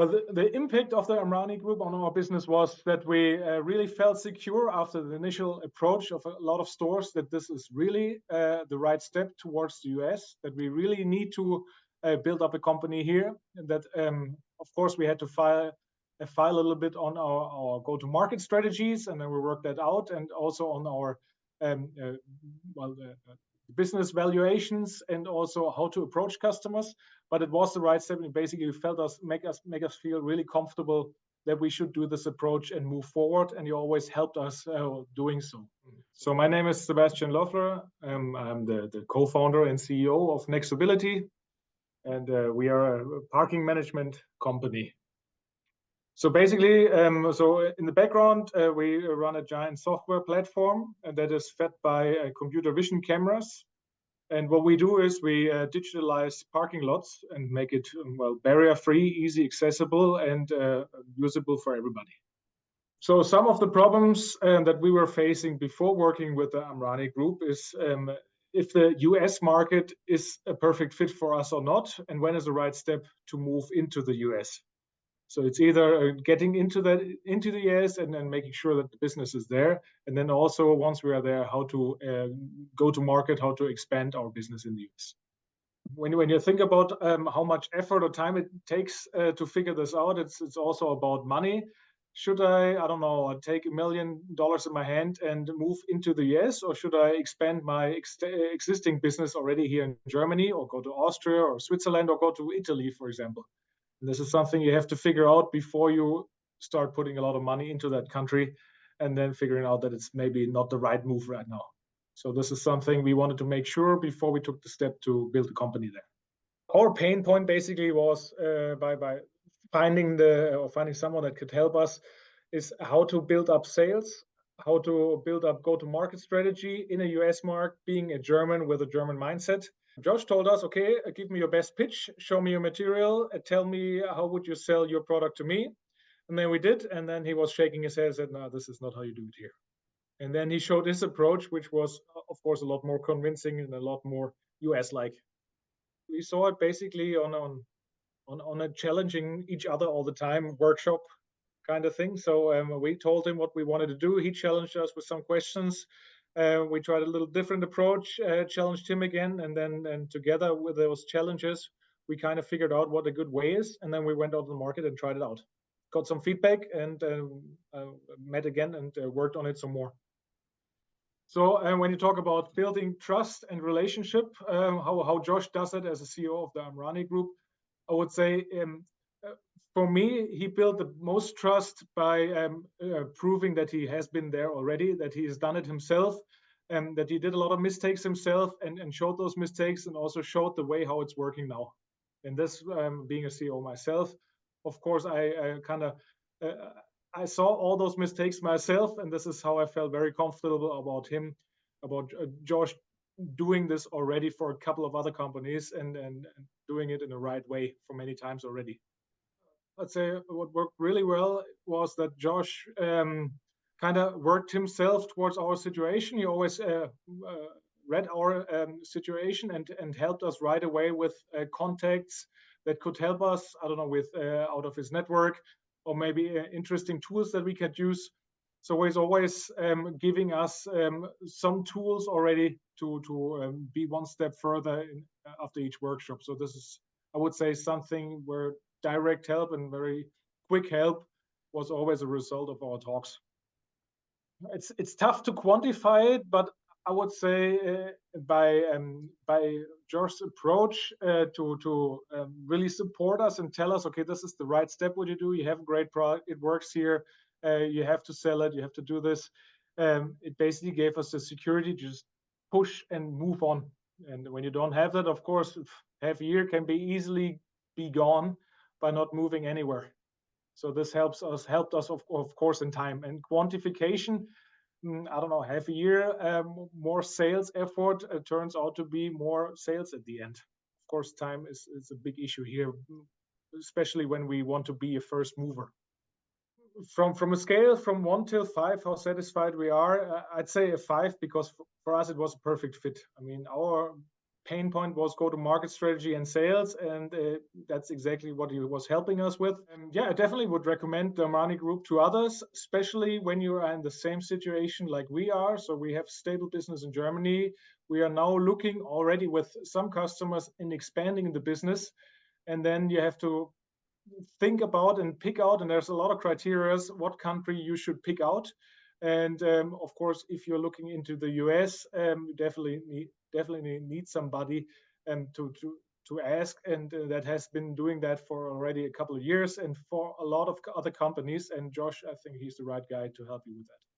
Well, the impact of the Amrani Group on our business was that we really felt secure after the initial approach of a lot of stores that this is really the right step towards the US, that we really need to build up a company here. And that, of course, we had to file a little bit on our go-to-market strategies, and then we worked that out, and also on our business valuations and also how to approach customers. But it was the right step, and basically make us feel really comfortable that we should do this approach and move forward. And you always helped us doing so. So my name is Sebastian Loeffler. I'm the co-founder and CEO of Nexobility, and we are a parking management company. So basically, so in the background, we run a giant software platform that is fed by computer vision cameras. And what we do is we digitalize parking lots and make it barrier-free, easy accessible, and usable for everybody. So some of the problems that we were facing before working with the Amrani Group is if the US market is a perfect fit for us or not, and when is the right step to move into the US. So it's either getting into the US and then making sure that the business is there, and then also once we are there, how to go to market, how to expand our business in the US. When you think about how much effort or time it takes to figure this out, it's also about money. Should I don't know, take $1 million in my hand and move into the US, or should I expand my existing business already here in Germany, or go to Austria or Switzerland, or go to Italy, for example? And this is something you have to figure out before you start putting a lot of money into that country, and then figuring out that it's maybe not the right move right now. So this is something we wanted to make sure before we took the step to build a company there. Our pain point basically was by finding someone that could help us is how to build up sales, how to build up go-to-market strategy in a US market, being a German with a German mindset. Josh told us, okay, give me your best pitch, show me your material, tell me how would you sell your product to me. And then we did, and then he was shaking his head and said, no, this is not how you do it here. And then he showed his approach, which was, of course, a lot more convincing and a lot more US-like. We saw it basically on a challenging each other all the time workshop kind of thing. So we told him what we wanted to do. He challenged us with some questions. We tried a little different approach, challenged him again, and then together with those challenges, we kind of figured out what a good way is, and then we went out to the market and tried it out. Got some feedback and met again and worked on it some more. So when you talk about building trust and relationship, how Josh does it as a CEO of the Amrani Group, I would say for me, he built the most trust by proving that he has been there already, that he has done it himself, and that he did a lot of mistakes himself and showed those mistakes, and also showed the way how it's working now. And this, being a CEO myself, of course, I saw all those mistakes myself, and this is how I felt very comfortable about him, about Josh doing this already for a couple of other companies and doing it in the right way for many times already. Let's say what worked really well was that Josh kind of worked himself towards our situation. He always read our situation and helped us right away with contacts that could help us, I don't know, with out of his network, or maybe interesting tools that we could use. So he's always giving us some tools already to be one step further after each workshop. So this is, I would say, something where direct help and very quick help was always a result of our talks. It's tough to quantify it, but I would say by Josh's approach to really support us and tell us, okay, this is the right step. What you do, you have a great product, it works here. You have to sell it. You have to do this. It basically gave us the security to just push and move on. And when you don't have that, of course, half a year can be easily be gone by not moving anywhere. So this helped us of course in time and quantification. I don't know, half a year, more sales effort turns out to be more sales at the end. Of course, time is a big issue here, especially when we want to be a first mover. From a scale from 1 till 5, how satisfied we are, I'd say a 5, because for us it was a perfect fit. I mean, our pain point was go-to-market strategy and sales, and that's exactly what he was helping us with. Yeah, I definitely would recommend the Amrani Group to others, especially when you are in the same situation like we are. So we have stable business in Germany. We are now looking already with some customers in expanding the business, and then you have to think about and pick out, and there's a lot of criteria what country you should pick out. And of course, if you're looking into the US, you definitely need somebody to ask, and that has been doing that for already a couple of years and for a lot of other companies. And Josh, I think he's the right guy to help you with that.